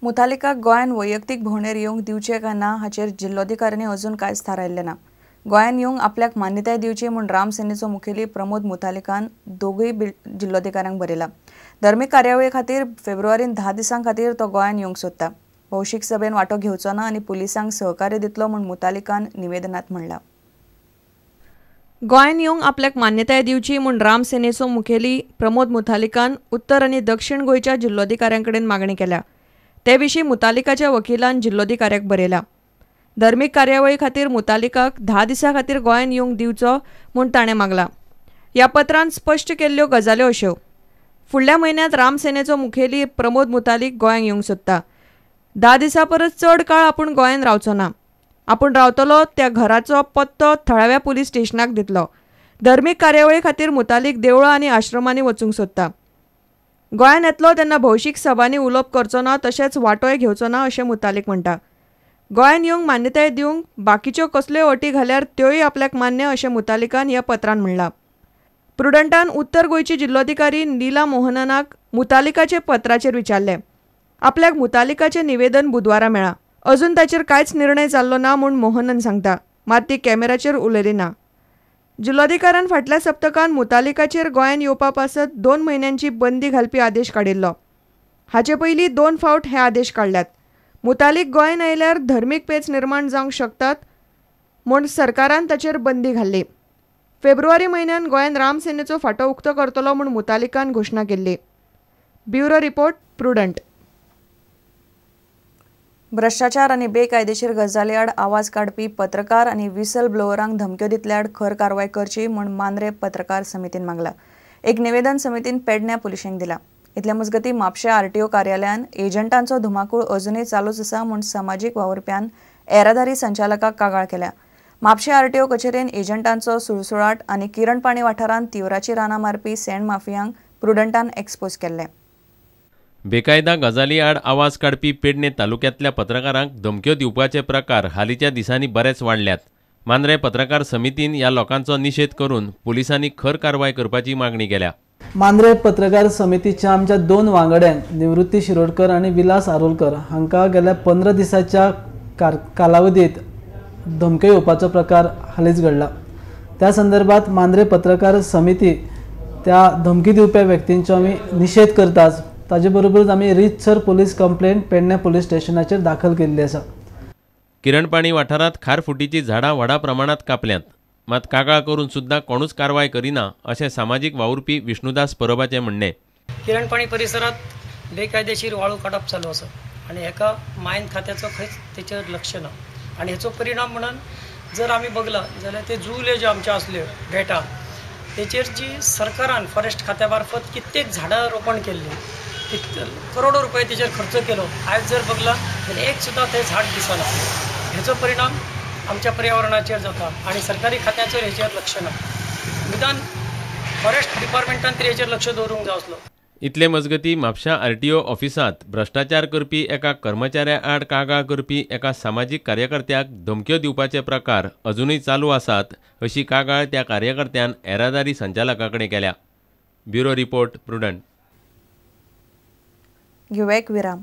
मुतालिकाक गोंयान वैयक्तीक भोंवडेर येवंक दिवचे काय ना हाचेर जिल्लोधिकाऱ्यांनी अजून कांयच थारायल्लें ना। गोंयान येवंक आपल्याक मान्यताय दिवची म्हूण राम सेनेचो मुखेली प्रमोद मुतालिकान दोगूय जिल्लोधिकाऱ्यांक बरयला। धर्मीक कार्यावळी खातीर फेब्रुवारीन 10 दिसां खातीर तो गोंयान येवंक सोदता। भौशीक सभेन वांटो घेवचो ना आनी पुलिसांक सहकार्य दितलो म्हूण मुतालिकान निवेदनांत म्हणला। गोंयान येवंक आपल्याक मान्यताय दिवची म्हूण राम सेनेचो मुखेली प्रमोद मुतालिकान उत्तर आनी दक्षिण गोंयच्या जिल्लोधिकाऱ्यांकडेन मागणी केल्या। ते विशीं मुतालिकाच्या वकिलान जिल्लोधिकाऱ्याक बरयला। धर्मीक कार्यावळी खातीर मुतालिकाक 10 दिसां खातीर गोंयान येवंक दिवचो म्हूण ताणें मागला। ह्या पत्रांत स्पश्ट केल्ल्यो गजाल्यो अश्यो: फुडल्या म्हयन्यांत राम सेनेचो मुखेली प्रमोद मुतालिक गोंयांक येवंक सोदता। 10 दिसां परस चड काळ आपूण गोंयान रावचो ना। आपूण रावतलो त्या घराचो पत्तो थळाव्या पुलीस स्टेशनाक दितलो। धर्मीक कार्यावळी खातीर मुतालिक देवळां आनी आश्रमांनी वचूंक सोदता। गोंयान येतलो तेन्ना भौशीक सभांनी उलोवप करचो ना तशेंच वांटोय घेवचो ना अशें मुतालिक म्हणटा। गोंयान येवंक मान्यताय दिवंक बाकीच्यो कसल्योय अटी घाल्यार त्योय आपल्याक मान्य अशें मुतालिकान ह्या पत्रांत म्हणलां। प्रुडंटान उत्तर गोंयची जिल्लोधिकारी नीला मोहननाक मुतालिकाचे पत्राचेर विचारलें। आपल्याक मुतालिकाचें निवेदन बुधवारा मेळ्ळां। अजून ताचेर कांयच निर्णय जाल्लो ना म्हूण मोहनन सांगता, मात ती कॅमेराचेर उलयली ना। जिल्लोधिकाऱ्यान फाटल्या सप्तकांत मुतालिकाचेर गोंयान येवपा पासत 2 म्हयन्यांची बंदी घालपी आदेश काडिल्लो। हाचे पयलीं 2 फावट हे आदेश काडल्यात। मुतालिक गोंयान आयल्यार धर्मीक पेच निर्माण जावंक शकतात म्हूण सरकारान ताचेर बंदी घाल्ली। फेब्रुवारी म्हयन्यान गोंयान राम सेनेचो फांटो उक्तो करतलो म्हूण मुतालिकान घोशणा केल्ली। Bureau report, prudent. भ्रष्टाचार आनी बेकायदेशीर गजाली आड आवाज काडपी पत्रकार आनी विसल ब्लोवरांक धमक्यो दितले आड खर कारवाय करची म्हूण मांद्रे पत्रकार समितीन मागला। एक निवेदन समितीन पेडण्यां पुलिशेंक दिला। इतले मजगतीं म्हापश्या आरटीओ कार्यालयान एजंटांचो धुमाकूळ अजूनय चालूच आसा म्हूण समाजीक वावुरप्यान येरादारी संचालकाक कागाळ केल्या। म्हापश्या आरटीओ कचेरेन एजंटांचो सुळसुळाट आनी किरणपाणी वाठारांत तिवराची रानां मारपी सँड माफियांक प्रुडंटान एक्सपोज केल्ले। बेकायदा गजाली आड आवाज काडपी पेडणे तालुक्यांतल्या पत्रकारांक धमक्यो दिवपाचे प्रकार हालींच्या दिसांनी बरेच वाडल्यात। मांद्रे पत्रकार समितीन ह्या लोकांचो निशेध करून पुलिसांनी खर कारवाय करपाची मागणी केल्या। मांद्रे पत्रकार समितीच्या आमच्या 2 वांगड्यांक निवृत्ती शिरोडकर आनी विलास आरोलकर हांकां गेल्या 15 दिसाच्या कालावधीत धमक्यो येवपाचो प्रकार हालींच घडला। त्या संदर्भात मांद्रे पत्रकार समिती त्या धमकी दिवप्या व्यक्तींचो आमी निशेध करताच ताजे बरोबरच आमी रीतसर पुलीस कंप्लेंट पेडणे पुलीस स्टेशनाचेर दाखल केल्ली आसा। किरणपाणी वाठारांत खारफुटीची झाडां व्हडा प्रमाणात कापल्यांत, मात कागाळ करून सुद्दां कोणूच कारवाय करिना अशें सामाजीक वावुरपी विष्णुदास परबाचें म्हणणें। किरणपाणी परिसरात बेकायदेशीर वाळू काडप चालू आसा आनी हेका मायन खात्याचो खंयच तेचेर लक्ष ना आनी हेचो परिणाम म्हणून जर आमी बघला जाल्यार ते जुले जे आमचे असल्यो भेटा तेचेर जी सरकारान फॉरेस्ट खात्या मार्फत कित्येक झाडां रोपण केल्ली, करोडो रुपये तेचेर खर्च केलो, आज जर बघला जाल्यार एक सुद्दां ते झाड दिसना। हेचो परिणाम आमच्या पर्यावरणाचेर जाता आनी सरकारी खात्याचेर हेचेर लक्ष ना। निदान फॉरेस्ट डिपार्टमेंटान तरी हेचेर लक्ष दवरूंक जाय आसलो। इतले मजगतीं म्हापश्या आरटीओ ऑफिसांत भ्रष्टाचार करपी एका कर्मचाऱ्या आड कागाळ करपी एका सामाजीक कार्यकर्त्याक धमक्यो दिवपाचे प्रकार अजूनय चालू आसात अशी कागाळ त्या कार्यकर्त्यान येरादारी संचालका कडेन केल्या। Bureau report, prudent. घेवया एक विराम।